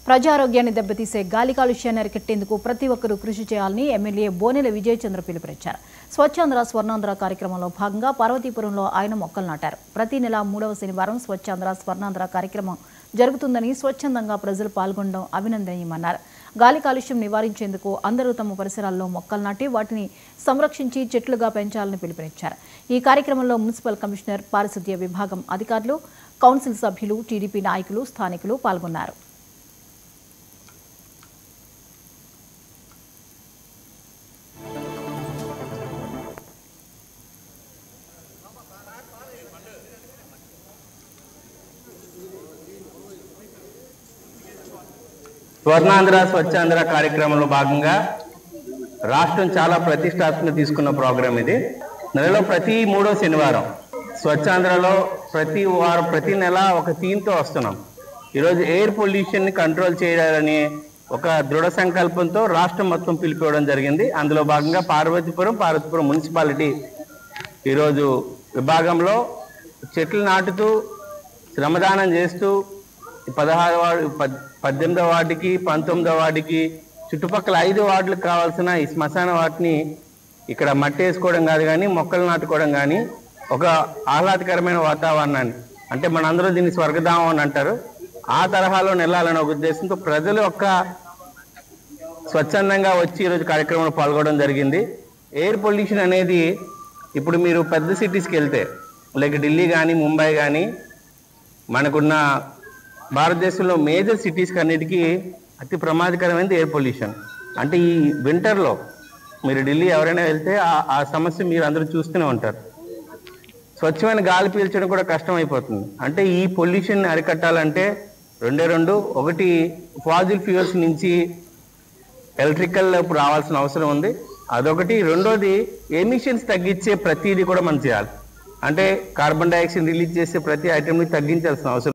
ప్రజారోగ్యాన్ని దెబ్బతీసే గాలి కాలుష్యాన్ని అరికట్టేందుకు ప్రతి ఒక్కరూ కృషి చేయాలని ఎమ్మెల్యే బోనెల విజయచంద్ర పిలుపునిచ్చారు. స్వచ్ఛాంధ్ర స్వర్ణాంధ్ర కార్యక్రమంలో భాగంగా పార్వతీపురంలో ఆయన మొక్కలు నాటారు. ప్రతి నెల 3వ శనివారం స్వచ్ఛాంధ్ర స్వర్ణాంధ్ర కార్యక్రమం జరుగుతుందని, స్వచ్ఛందంగా ప్రజలు పాల్గొనడం అభినందనీయమన్నారు. గాలి కాలుష్యం నివారించేందుకు అందరూ తమ పరిసరాల్లో మొక్కలు నాటి వాటిని సంరక్షించి చెట్లుగా పెంచాలని పిలుపునిచ్చారు. ఈ కార్యక్రమంలో మున్సిపల్ కమిషనర్, పారిశుద్ధ్య విభాగం అధికారులు, కౌన్సిల్ సభ్యులు, టీడీపీ నాయకులు, స్థానికులు పాల్గొన్నారు. స్వర్ణాంధ్ర స్వచ్ఛాంధ్ర కార్యక్రమంలో భాగంగా రాష్ట్రం చాలా ప్రతిష్టాత్మక తీసుకున్న ప్రోగ్రాం ఇది. నెలలో ప్రతి 3వ శనివారం స్వచ్ఛాంధ్రలో ప్రతి నెల ఒక థీమ్తో వస్తున్నాం. ఈరోజు ఎయిర్ పొల్యూషన్ని కంట్రోల్ చేయాలని ఒక దృఢ సంకల్పంతో రాష్ట్రం మొత్తం పిలిపివ్వడం జరిగింది. అందులో భాగంగా పార్వతీపురం మున్సిపాలిటీ ఈరోజు విభాగంలో చెట్లు నాటుతూ శ్రమదానం చేస్తూ 18వ వార్డుకి 19వ వార్డుకి చుట్టుపక్కల 5 వార్డులకు కావాల్సిన ఈ శ్మశాన వాటిని ఇక్కడ మట్టి వేసుకోవడం కాదు కానీ మొక్కలు నాటుకోవడం కానీ ఒక ఆహ్లాదకరమైన వాతావరణాన్ని, అంటే మనందరూ దీన్ని స్వర్గధామం అని అంటారు, ఆ తరహాలో నెలాలనే ఒక ఉద్దేశంతో ప్రజలు స్వచ్ఛందంగా వచ్చి ఈరోజు కార్యక్రమంలో పాల్గొనడం జరిగింది. ఎయిర్ పొల్యూషన్ అనేది ఇప్పుడు మీరు పెద్ద సిటీస్కి వెళ్తే లైక్ ఢిల్లీ కానీ ముంబై కానీ మనకున్న భారతదేశంలో మేజర్ సిటీస్కి అన్నిటికీ అతి ప్రమాదకరమైనది ఎయిర్ పొల్యూషన్. అంటే ఈ వింటర్లో మీరు ఢిల్లీ ఎవరైనా వెళ్తే ఆ సమస్య మీరు అందరూ చూస్తూనే ఉంటారు. స్వచ్ఛమైన గాలి పీల్చడం కూడా కష్టం అయిపోతుంది. అంటే ఈ పొల్యూషన్ అరికట్టాలంటే ఒకటి ఫాజిల్ ఫ్యూయల్స్ నుంచి ఎలక్ట్రికల్ ఇప్పుడు రావాల్సిన అవసరం ఉంది, అదొకటి. రెండోది ఎమిషన్స్ తగ్గించే ప్రతిదీ కూడా మనం చేయాలి. అంటే కార్బన్ డైఆక్సైడ్ రిలీజ్ చేసే ప్రతి ఐటెంని తగ్గించాల్సిన అవసరం.